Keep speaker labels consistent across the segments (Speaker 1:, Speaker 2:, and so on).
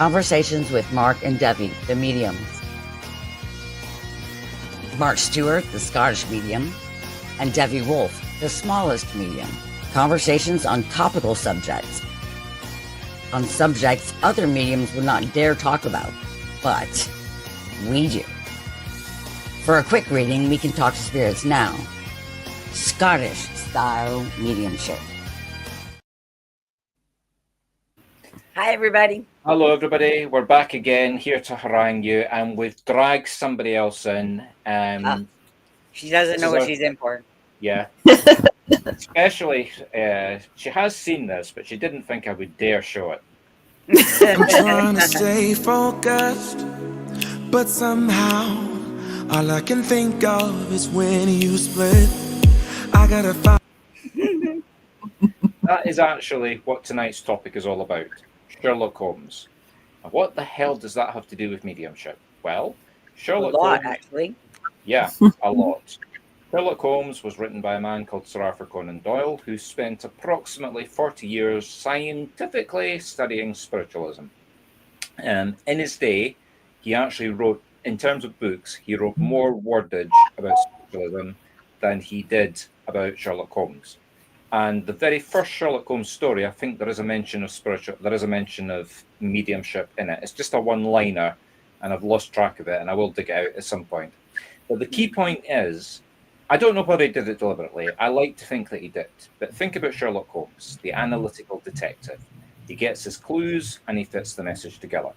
Speaker 1: Conversations with Marc and Devi, the mediums. Marc Stuart, the Scottish medium, and Devi Wolf, the smallest medium. Conversations on topical subjects. On subjects other mediums would not dare talk about, but we do. For a quick reading, we can talk to spirits now. Scottish style mediumship. Hi, everybody.
Speaker 2: Hello, everybody. We're back again, here to harangue you, and we've dragged somebody else in.
Speaker 1: She doesn't know what she's in for.
Speaker 2: Yeah. Especially, she has seen this, but she didn't think I would dare show it.
Speaker 3: I'm trying to stay focused, but somehow all I can think of is when you split. I gotta find.
Speaker 2: That is actually what tonight's topic is all about. Sherlock Holmes. And what the hell does that have to do with mediumship? Well, Sherlock Holmes,
Speaker 1: actually.
Speaker 2: Yeah, a lot. Sherlock Holmes was written by a man called Sir Arthur Conan Doyle, who spent approximately 40 years scientifically studying spiritualism. In his day, he actually wrote, in terms of books, he wrote more wordage about spiritualism than he did about Sherlock Holmes. And the very first Sherlock Holmes story, I think there is a mention of mediumship in it. It's just a one-liner, and I've lost track of it, and I will dig it out at some point. But the key point is, I don't know whether he did it deliberately. I like to think that he did. But think about Sherlock Holmes, the analytical detective. He gets his clues, and he fits the message together.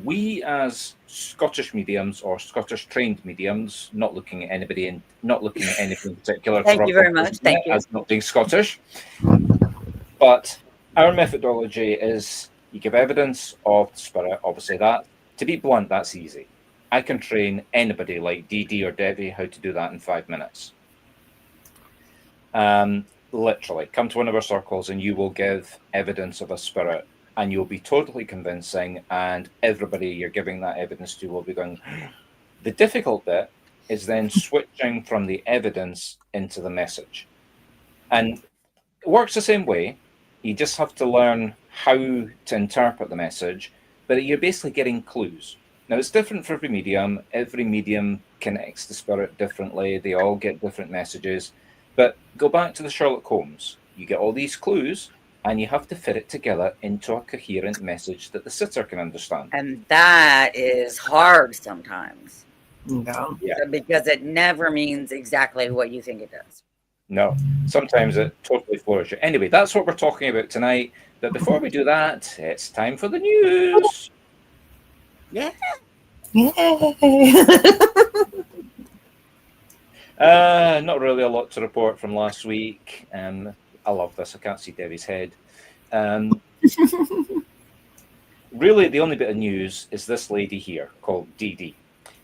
Speaker 2: We, as Scottish mediums or Scottish trained mediums, not looking at anything in particular.
Speaker 1: Thank you very much. Thank you.
Speaker 2: As not being Scottish, but our methodology is you give evidence of the spirit. Obviously, that, to be blunt, that's easy. I can train anybody like Dee or Devi how to do that in 5 minutes. Literally, come to one of our circles and you will give evidence of a spirit. And you'll be totally convincing, and everybody you're giving that evidence to will be going. The difficult bit is then switching from the evidence into the message. And it works the same way. You just have to learn how to interpret the message, but you're basically getting clues. Now, it's different for every medium. Every medium connects the spirit differently. They all get different messages. But go back to the Sherlock Holmes. You get all these clues, and you have to fit it together into a coherent message that the sitter can understand.
Speaker 1: And that is hard sometimes.
Speaker 2: Yeah.
Speaker 1: Because it never means exactly what you think it does.
Speaker 2: No, sometimes it totally floors you. Anyway, that's what we're talking about tonight. But before we do that, it's time for the news.
Speaker 1: Yeah.
Speaker 2: Not really a lot to report from last week. I love this. I can't see Devi's head. Really, the only bit of news is this lady here called Dee.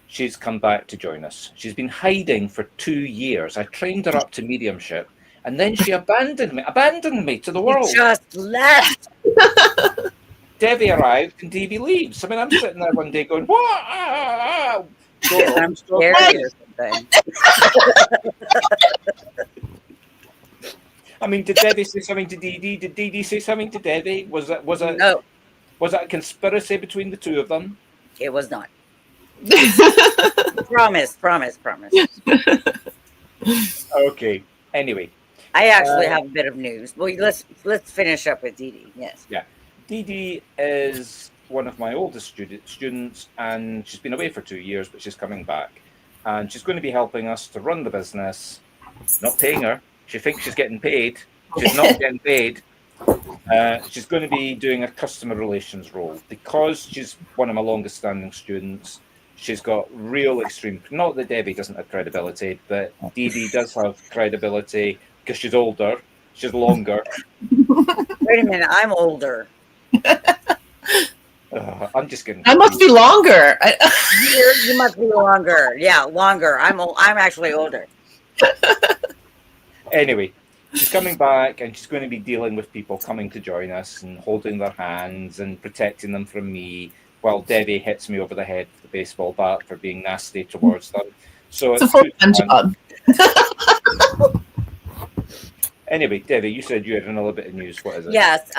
Speaker 2: She's come back to join us. She's been hiding for 2 years. I trained her up to mediumship, and then she abandoned me to the world.
Speaker 1: You just left.
Speaker 2: Devi arrived and Devi leaves. I mean, I'm sitting there one day going, "What?"
Speaker 1: I'm scared or something.
Speaker 2: I mean, did Devi say something to Dee? Did Dee say something to Devi? Was
Speaker 1: No.
Speaker 2: Was that a conspiracy between the two of them?
Speaker 1: It was not. Promise.
Speaker 2: Okay. Anyway,
Speaker 1: I actually have a bit of news. Well, let's finish up with Dee. Yes.
Speaker 2: Yeah, Dee is one of my oldest students, and she's been away for 2 years, but she's coming back, and she's going to be helping us to run the business. Not paying her. She thinks she's getting paid. She's not getting paid. She's going to be doing a customer relations role. Because she's one of my longest standing students, she's got real extreme, not that Devi doesn't have credibility, but Dee does have credibility because she's older, she's longer.
Speaker 1: Wait a minute, I'm older.
Speaker 2: I'm just kidding.
Speaker 4: I must be longer.
Speaker 1: You must be longer. Yeah, longer. I'm actually older.
Speaker 2: Anyway, she's coming back and she's going to be dealing with people coming to join us and holding their hands and protecting them from me while Devi hits me over the head with the baseball bat for being nasty towards them. So
Speaker 4: it's a full-time job.
Speaker 2: Anyway, Debbie, you said you had another bit of news. What is it?
Speaker 1: Yes,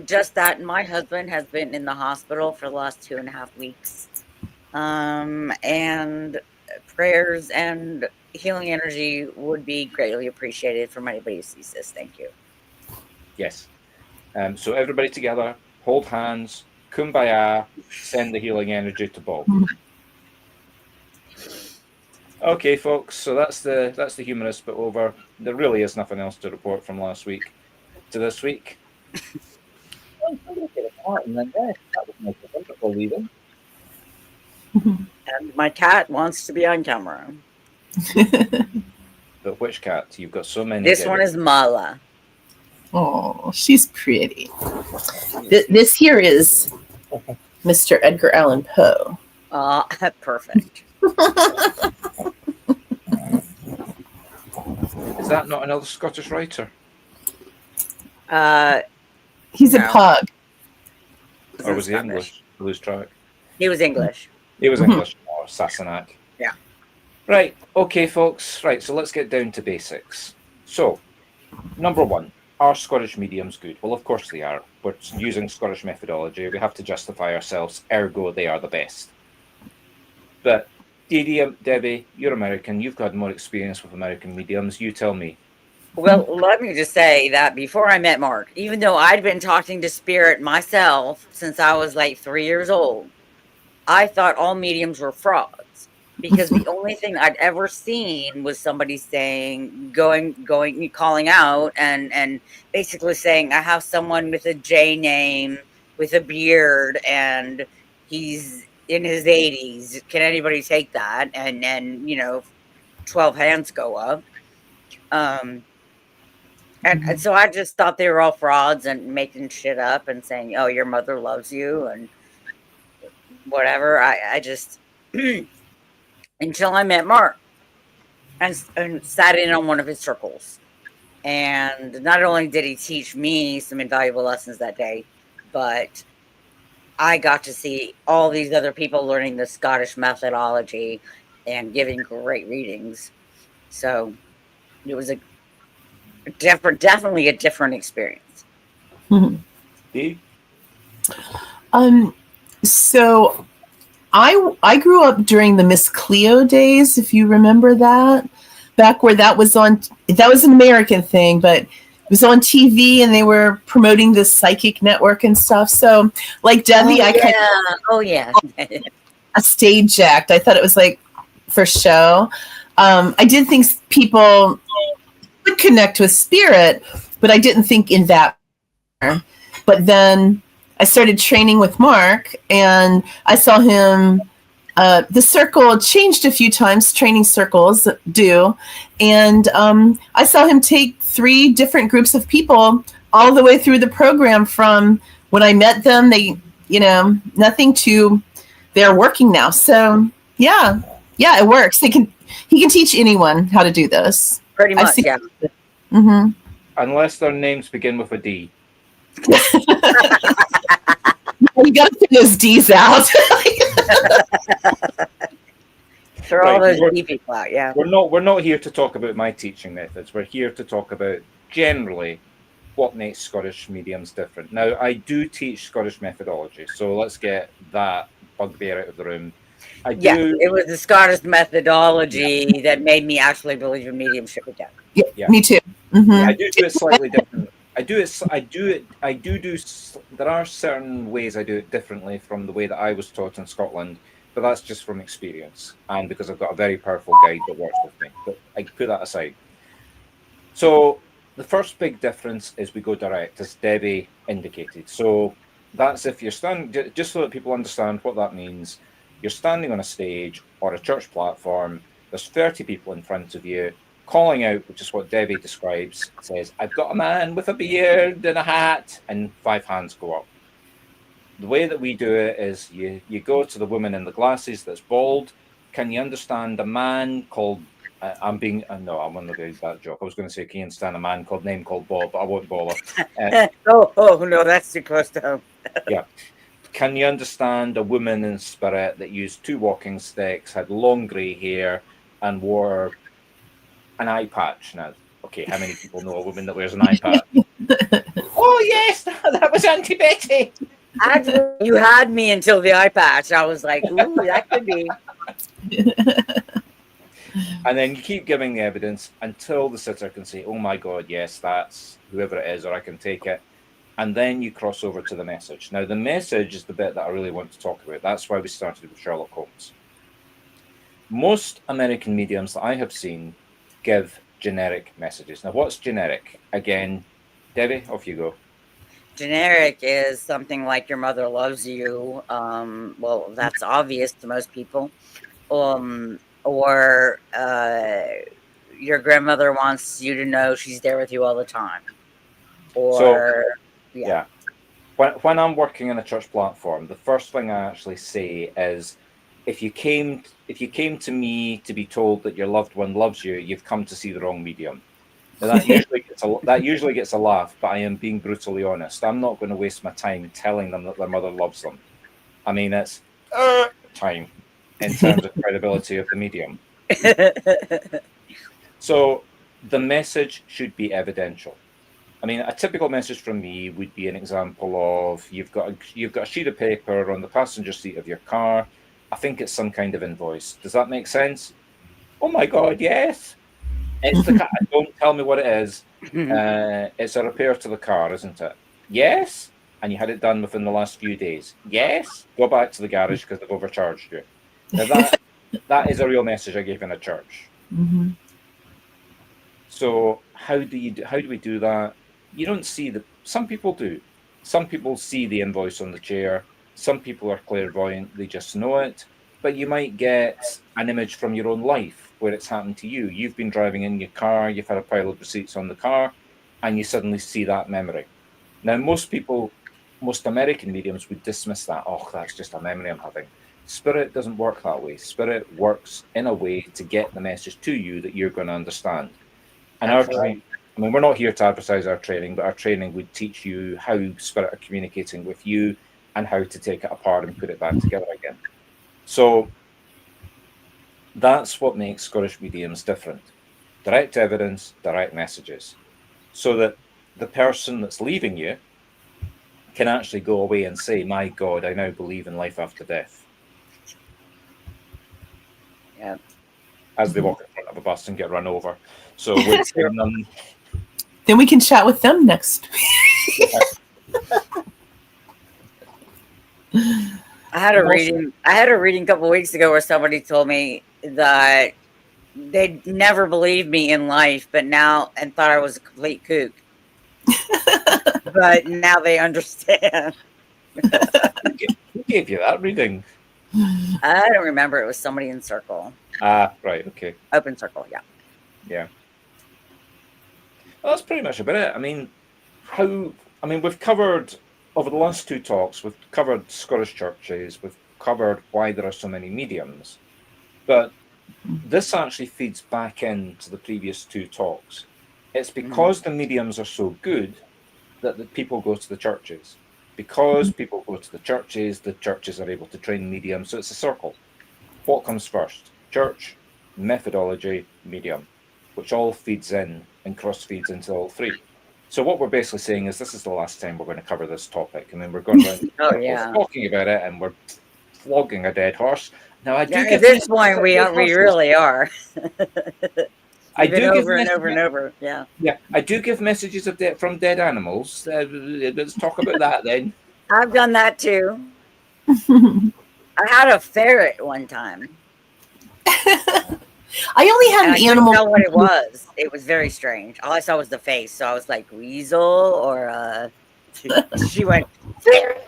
Speaker 1: just that my husband has been in the hospital for the last 2.5 weeks. And prayers and healing energy would be greatly appreciated from anybody who sees this. Thank you.
Speaker 2: Yes. So everybody together, hold hands, kumbaya, send the healing energy to Bob. Okay, folks. So that's the humorous bit over. There really is nothing else to report from last week to this week. That was wonderful leaving.
Speaker 1: And my cat wants to be on camera.
Speaker 2: But which cat? You've got so many.
Speaker 1: This one is Mala.
Speaker 4: Oh, she's pretty. This here is Mr. Edgar Allan Poe.
Speaker 1: Perfect.
Speaker 2: Is that not another Scottish writer?
Speaker 4: He's a pug.
Speaker 2: Or was he English? I lose track.
Speaker 1: He was English.
Speaker 2: He was English, or Sassenach.
Speaker 1: Yeah.
Speaker 2: Right. Okay, folks. Right. So let's get down to basics. So, number one, are Scottish mediums good? Well, of course they are. We're using Scottish methodology. We have to justify ourselves. Ergo, they are the best. But Debbie, you're American. You've got more experience with American mediums. You tell me.
Speaker 1: Well, let me just say that before I met Mark, even though I'd been talking to Spirit myself since I was like 3 years old, I thought all mediums were frauds, because the only thing I'd ever seen was somebody saying, calling out and basically saying, I have someone with a J name, with a beard, and he's in his 80s. Can anybody take that? And then, 12 hands go up. And so I just thought they were all frauds and making shit up and saying, oh, your mother loves you and whatever. I just, until I met Mark and sat in on one of his circles. And not only did he teach me some invaluable lessons that day, but I got to see all these other people learning the Scottish methodology and giving great readings. So it was definitely a different experience.
Speaker 2: Steve?
Speaker 4: So I grew up during the Miss Cleo days, if you remember that, back where that was an American thing, but it was on TV and they were promoting this psychic network and stuff. So like Devi, a stage act. I thought it was like for show. I did think people would connect with spirit, but I didn't think in that manner. But then I started training with Mark, and I saw him. The circle changed a few times. Training circles do, and I saw him take 3 different groups of people all the way through the program. From when I met them, they, nothing to they're working now. So yeah, it works. He can teach anyone how to do this.
Speaker 1: Pretty much, yeah.
Speaker 4: Mm-hmm.
Speaker 2: Unless their names begin with a D.
Speaker 4: You got to put those D's out.
Speaker 1: Throw all those D people out, yeah.
Speaker 2: We're not here to talk about my teaching methods. We're here to talk about generally what makes Scottish mediums different. Now, I do teach Scottish methodology, so let's get that bugbear out of the room.
Speaker 1: It was the Scottish methodology that made me actually believe in mediumship again.
Speaker 4: Yeah, me too. Mm-hmm.
Speaker 2: I do it slightly different. There are certain ways I do it differently from the way that I was taught in Scotland, but that's just from experience and because I've got a very powerful guide that works with me. But I put that aside. So the first big difference is we go direct, as Debbie indicated. So that's if you're standing, just so that people understand what that means. You're standing on a stage or a church platform, there's 30 people in front of you, calling out, which is what Debbie describes, says, I've got a man with a beard and a hat, and 5 hands go up. The way that we do it is you go to the woman in the glasses that's bald. Can you understand a man called, no, I'm not going to do that joke. I was going to say, can you understand a man name called Bob, but I won't bother.
Speaker 1: Oh, no, that's too close to home.
Speaker 2: Yeah. Can you understand a woman in spirit that used 2 walking sticks, had long grey hair, and wore an eye patch? Now, Okay, how many people know a woman that wears an eye patch? Oh yes, that was Auntie Betty.
Speaker 1: Actually, you had me until the eye patch. I was like, ooh, that could be.
Speaker 2: And then you keep giving the evidence until the sitter can say, oh my God, yes, that's whoever it is, or I can take it. And then you cross over to the message. Now, the message is the bit that I really want to talk about. That's why we started with Sherlock Holmes. Most American mediums that I have seen give generic messages. Now, what's generic? Again, Devi, off you go.
Speaker 1: Generic is something like your mother loves you. Well, that's obvious to most people. Or your grandmother wants you to know she's there with you all the time. Or,
Speaker 2: yeah. When I'm working in a church platform, the first thing I actually say is, if you came to me to be told that your loved one loves you, you've come to see the wrong medium. Now, that usually gets a laugh, but I am being brutally honest. I'm not going to waste my time telling them that their mother loves them. I mean, it's time in terms of credibility of the medium. So the message should be evidential. I mean, a typical message from me would be an example of you've got a sheet of paper on the passenger seat of your car. I think it's some kind of invoice. Does that make sense? Oh my God, yes. It's the car. Don't tell me what it is. It's a repair to the car, isn't it? Yes. And you had it done within the last few days. Yes. Go back to the garage because they've overcharged you. Now that is a real message I gave in a church.
Speaker 4: Mm-hmm.
Speaker 2: So how do we do that? You don't see some people do. Some people see the invoice on the chair. Some people are clairvoyant, they just know it. But you might get an image from your own life where it's happened to you. You've been driving in your car, you've had a pile of receipts on the car, and you suddenly see that memory. Now, most American mediums would dismiss that. Oh, that's just a memory I'm having. Spirit doesn't work that way. Spirit works in a way to get the message to you that you're going to understand. And our training, I mean, we're not here to advertise our training, but our training would teach you how spirit are communicating with you and how to take it apart and put it back together again. So that's what makes Scottish mediums different. Direct evidence, direct messages. So that the person that's leaving you can actually go away and say, my God, I now believe in life after death.
Speaker 1: Yeah.
Speaker 2: As they walk in front of a bus and get run over. So we're telling them.
Speaker 4: Then we can chat with them next.
Speaker 1: I had a reading a couple of weeks ago where somebody told me that they'd never believed me in life, but now and thought I was a complete kook. But now they understand.
Speaker 2: Who gave you that reading?
Speaker 1: I don't remember. It was somebody in Circle.
Speaker 2: Ah, right, okay.
Speaker 1: Open Circle, yeah.
Speaker 2: Yeah. Well, that's pretty much about it. I mean, we've covered, over the last two talks, we've covered Scottish churches, we've covered why there are so many mediums. But this actually feeds back into the previous two talks. It's because the mediums are so good that the people go to the churches. Because people go to the churches are able to train mediums. So it's a circle. What comes first? Church, methodology, medium, which all feeds in and cross-feeds into all three. So what we're basically saying is this is the last time we're going to cover this topic. And then we're going around talking about it, and we're flogging a dead horse. Now, I do
Speaker 1: at this point, we really are. I do over and over and over. Yeah.
Speaker 2: Yeah, I do give messages from dead animals. Let's talk about that then.
Speaker 1: I've done that too. I had a ferret one time.
Speaker 4: I only had an animal.
Speaker 1: I didn't know what it was. It was very strange. All I saw was the face. So I was like, weasel or she went, ferret.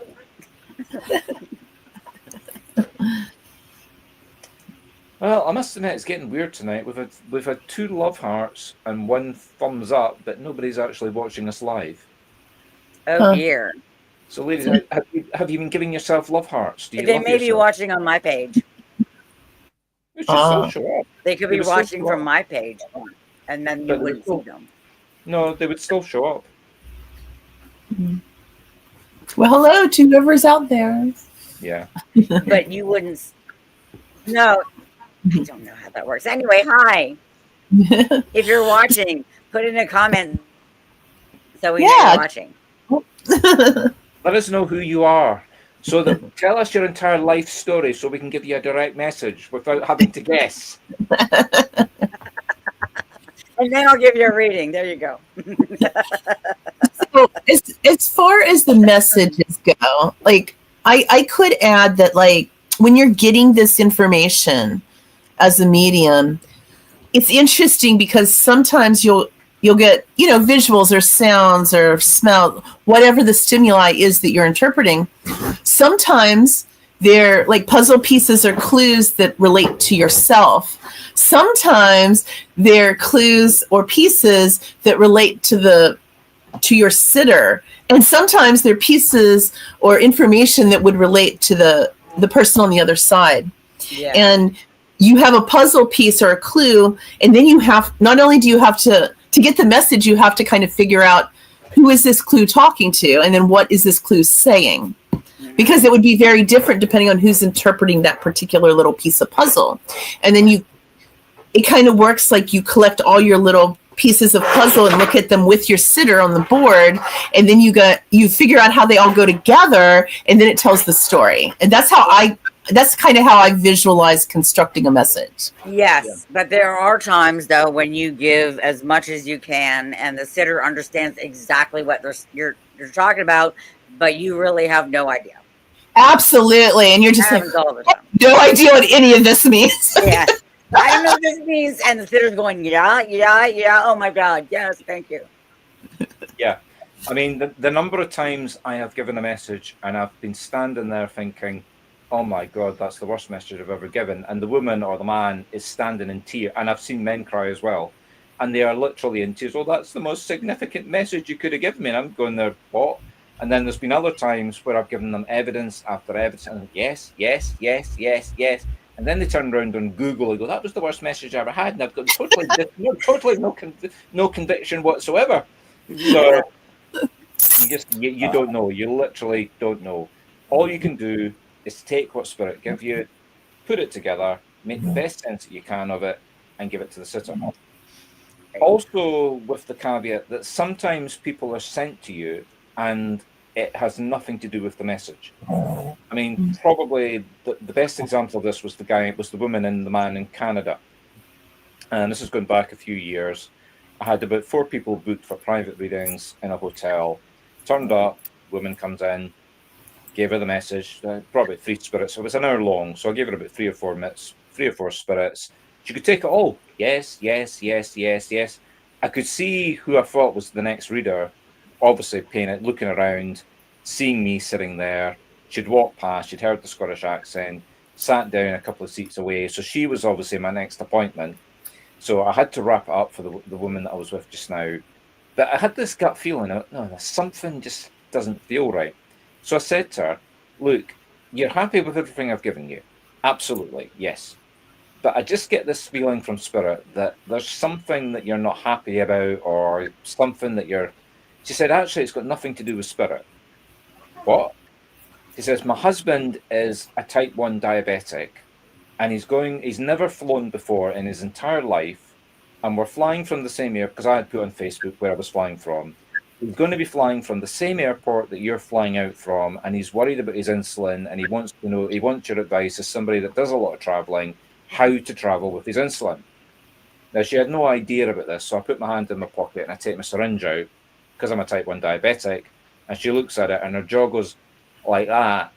Speaker 2: Well, I must admit, it's getting weird tonight. We've had 2 love hearts and 1 thumbs up, but nobody's actually watching us live.
Speaker 1: Oh dear!
Speaker 2: So, ladies, have you been giving yourself love hearts?
Speaker 1: They may be watching on my page.
Speaker 2: It should still show up.
Speaker 1: They could be watching from my page, and then you wouldn't see them. No,
Speaker 2: they would still show up.
Speaker 4: Well, hello to whoever's out there.
Speaker 2: Yeah.
Speaker 1: But you wouldn't. No. I don't know how that works. Anyway, hi. If you're watching, Put in a comment so we know
Speaker 4: Yeah.
Speaker 1: you're watching.
Speaker 2: Let us know who you are. So tell us your entire life story so we can give you a direct message without having to guess.
Speaker 1: And then I'll give you a reading. There you go.
Speaker 4: So as far as the messages go, like I could add that, like, when you're getting this information as a medium, it's interesting because sometimes you'll get, visuals or sounds or smell, whatever the stimuli is that you're interpreting. Sometimes they're like puzzle pieces or clues that relate to yourself. Sometimes they're clues or pieces that relate to your sitter. And sometimes they're pieces or information that would relate to the person on the other side.
Speaker 1: Yeah.
Speaker 4: And you have a puzzle piece or a clue, and then you have, not only do you have to get the message, you have to kind of figure out who is this clue talking to, and then what is this clue saying? Because it would be very different depending on who's interpreting that particular little piece of puzzle. And then it kind of works like you collect all your little pieces of puzzle and look at them with your sitter on the board, and then you figure out how they all go together, and then it tells the story. And that's kind of how I visualize constructing a message.
Speaker 1: Yes, but there are times though when you give as much as you can, and the sitter understands exactly what you're talking about, but you really have no idea.
Speaker 4: Absolutely, and you're just like,
Speaker 1: all the time.
Speaker 4: No idea what any of this means.
Speaker 1: Yeah, I don't know what this means, and the sitter's going, yeah. Oh my God, yes, thank you.
Speaker 2: Yeah, I mean the number of times I have given a message and I've been standing there thinking, oh my God, that's the worst message I've ever given. And the woman or the man is standing in tears. And I've seen men cry as well. And they are literally in tears. Oh, that's the most significant message you could have given me. And I'm going there, what? And then there's been other times where I've given them evidence after evidence. And yes. And then they turn around on Google and go, that was the worst message I ever had. And I've got totally no conviction whatsoever. So you don't know. You literally don't know. All you can do is take what Spirit give you, put it together, make the best sense that you can of it, and give it to the sitter. Also, with the caveat that sometimes people are sent to you and it has nothing to do with the message. I mean, probably the best example of this was the woman and the man in Canada. And this is going back a few years. I had about 4 people booked for private readings in a hotel. Turned up, woman comes in, gave her the message, probably 3 spirits. It was an hour long, so I gave her about 3 or 4 minutes, 3 or 4 spirits. She could take it all. Yes. I could see who I thought was the next reader, obviously looking around, seeing me sitting there. She'd walked past, she'd heard the Scottish accent, sat down a couple of seats away. So she was obviously my next appointment. So I had to wrap it up for the woman that I was with just now. But I had this gut feeling, no, something just doesn't feel right. So I said to her, look, you're happy with everything I've given you? Absolutely, yes. But I just get this feeling from Spirit that there's something that you're not happy about, or something that you're... She said, actually, it's got nothing to do with Spirit. What? She says, my husband is a type 1 diabetic, and he's never flown before in his entire life, and we're flying from the same air, because I had put on Facebook where I was flying from. He's going to be flying from the same airport that you're flying out from, and he's worried about his insulin, and he wants your advice as somebody that does a lot of traveling, how to travel with his insulin. Now, she had no idea about this, so I put my hand in my pocket and I take my syringe out, because I'm a type 1 diabetic, and she looks at it and her jaw goes like that.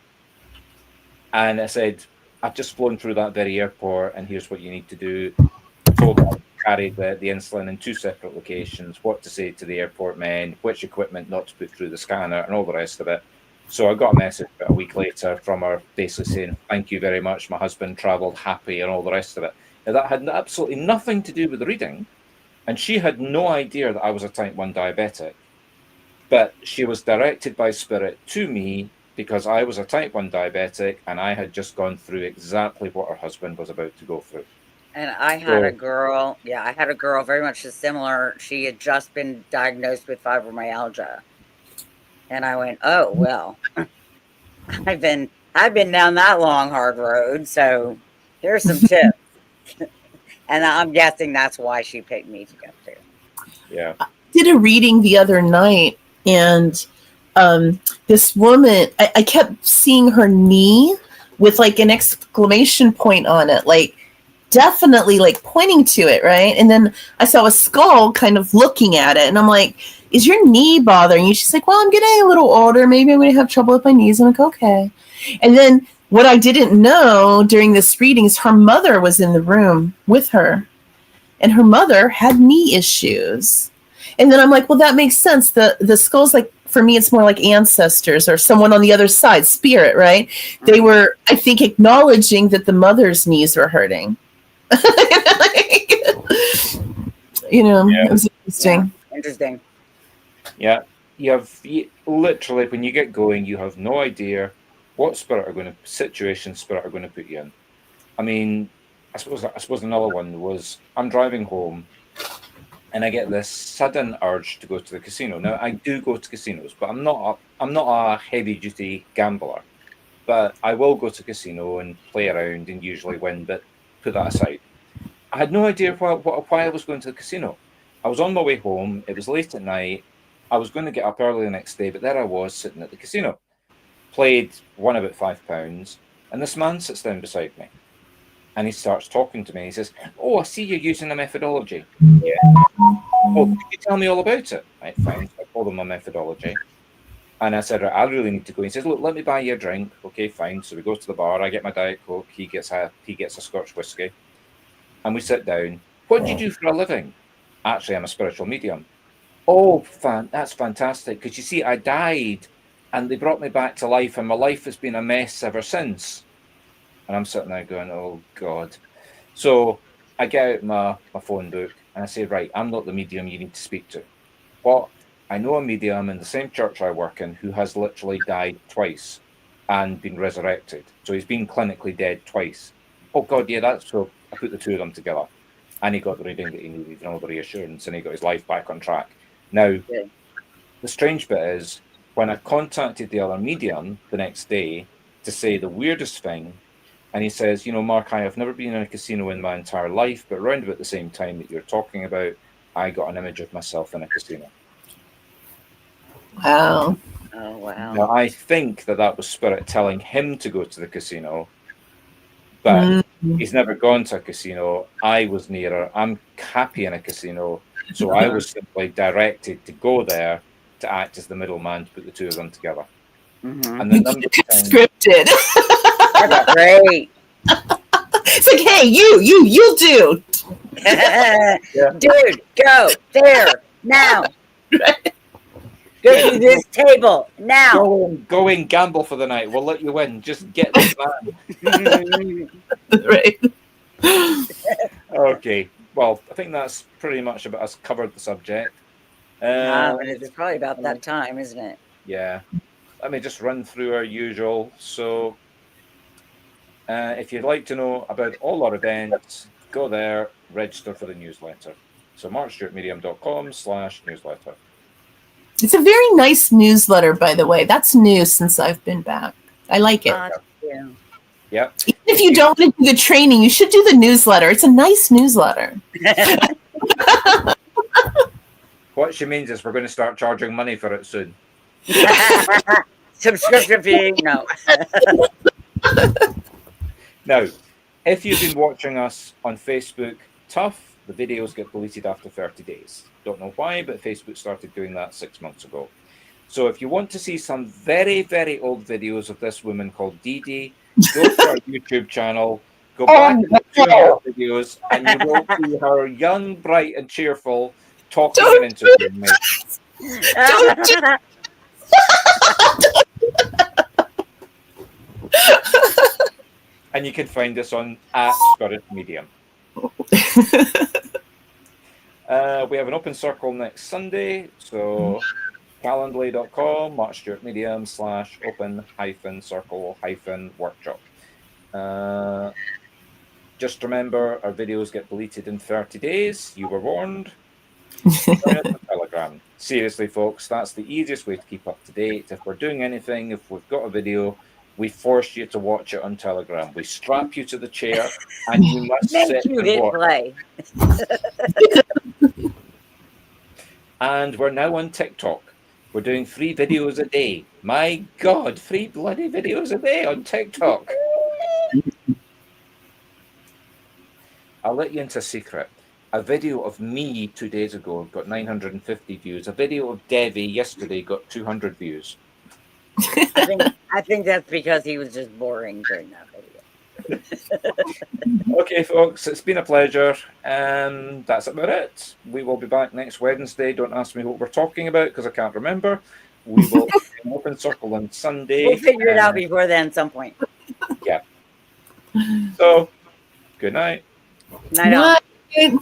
Speaker 2: And I said, I've just flown through that very airport, and here's what you need to do. I told her I carried the insulin in 2 separate locations, what to say to the airport men, which equipment not to put through the scanner, and all the rest of it. So I got a message about a week later from her basically saying, thank you very much, my husband travelled happy, and all the rest of it. Now, that had absolutely nothing to do with the reading, and she had no idea that I was a type 1 diabetic. But she was directed by Spirit to me because I was a type 1 diabetic, and I had just gone through exactly what her husband was about to go through.
Speaker 1: And I had a girl very much similar. She had just been diagnosed with fibromyalgia. And I went, oh, well, I've been down that long, hard road. So here's some tips. And I'm guessing that's why she picked me to go to.
Speaker 2: Yeah.
Speaker 4: Did a reading the other night, and this woman, I kept seeing her knee with like an exclamation point on it, like definitely like pointing to it, right? And then I saw a skull kind of looking at it, and I'm like, is your knee bothering you? She's like, well, I'm getting a little older. Maybe I'm going to have trouble with my knees. I'm like, okay. And then what I didn't know during this reading is her mother was in the room with her, and her mother had knee issues. And then I'm like, well, that makes sense. The skull's like, for me, it's more like ancestors or someone on the other side, spirit, right? They were, I think, acknowledging that the mother's knees were hurting. It was interesting.
Speaker 1: Yeah. Interesting.
Speaker 2: Yeah, literally, when you get going, you have no idea what spirit are going to put you in. I mean, I suppose another one was, I'm driving home, and I get this sudden urge to go to the casino. Now, I do go to casinos, but I'm not a heavy duty gambler. But I will go to a casino and play around and usually win. But put that aside, I had no idea why I was going to the casino. I was on my way home. It was late at night. I was going to get up early the next day, but there I was sitting at the casino. Won about £5, and this man sits down beside me. And he starts talking to me. He says, oh, I see you're using a methodology. Yeah. Oh, could you tell me all about it? Right, fine. So I told him my methodology. And I said, right, I really need to go. He says, look, let me buy you a drink. Okay, fine. So we go to the bar. I get my Diet Coke. He gets a Scotch whiskey. And we sit down. What do you do for a living? Actually, I'm a spiritual medium. Oh, that's fantastic. Because you see, I died and they brought me back to life, and my life has been a mess ever since. And I'm sitting there going, oh, God. So I get out my phone book and I say, right, I'm not the medium you need to speak to. But I know a medium in the same church I work in who has literally died twice and been resurrected. So he's been clinically dead twice. Oh, God, yeah, that's so. I put the two of them together. And he got the reading that he needed and all the reassurance, and he got his life back on track. Now, the strange bit is, when I contacted the other medium the next day to say the weirdest thing, and he says, Mark, I have never been in a casino in my entire life, but around about the same time that you're talking about, I got an image of myself in a casino.
Speaker 4: Wow.
Speaker 1: Oh, wow.
Speaker 2: Now, I think that was spirit telling him to go to the casino, but he's never gone to a casino. I was nearer. I'm happy in a casino, so I was simply directed to go there to act as the middleman to put the two of them together.
Speaker 1: Mm-hmm.
Speaker 2: And the number
Speaker 4: scripted.
Speaker 1: That's great.
Speaker 4: It's like, hey, you'll do.
Speaker 1: Yeah. Dude, go there now. Go to this table now.
Speaker 2: Go in, gamble for the night. We'll let you win. Just get this man.
Speaker 4: Right.
Speaker 2: Okay. Well, I think that's pretty much about us covered the subject.
Speaker 1: It's probably about that time, isn't it?
Speaker 2: Yeah. Let me just run through our usual. So, if you'd like to know about all our events, go there, register for the newsletter. So, markstuartmedium.com/newsletter.
Speaker 4: It's a very nice newsletter, by the way. That's new since I've been back. I like it.
Speaker 1: Yeah.
Speaker 2: Yep.
Speaker 4: Even if you don't want to do the training, you should do the newsletter. It's a nice newsletter.
Speaker 2: What she means is we're going to start charging money for it soon.
Speaker 1: Subscription fee, no.
Speaker 2: Now, if you've been watching us on Facebook, tough, the videos get deleted after 30 days. Don't know why, but Facebook started doing that 6 months ago. So if you want to see some very, very old videos of this woman called Dee Dee, go to our YouTube channel, go back to the 2 videos, and you will see her young, bright, and cheerful talking and interviewing me. And you can find us on @SpiritMedium. We have an open circle next Sunday, so calendly.com, markstuartmedium/open-circle-workshop. Just remember, our videos get deleted in 30 days. You were warned. Telegram. Seriously, folks, that's the easiest way to keep up to date. If we're doing anything, if we've got a video, we force you to watch it on Telegram. We strap you to the chair, and you must sit and watch. And we're now on TikTok. We're doing 3 videos a day. My God, 3 bloody videos a day on TikTok. I'll let you into a secret. A video of me 2 days ago got 950 views. A video of Devi yesterday got 200 views.
Speaker 1: I think that's because he was just boring during that video.
Speaker 2: Okay, folks, it's been a pleasure. That's about it. We will be back next Wednesday. Don't ask me what we're talking about because I can't remember. We will be in Open Circle on Sunday.
Speaker 1: We'll figure it out before then, some point.
Speaker 2: Yeah. So, good night.
Speaker 1: Night all.
Speaker 4: Night.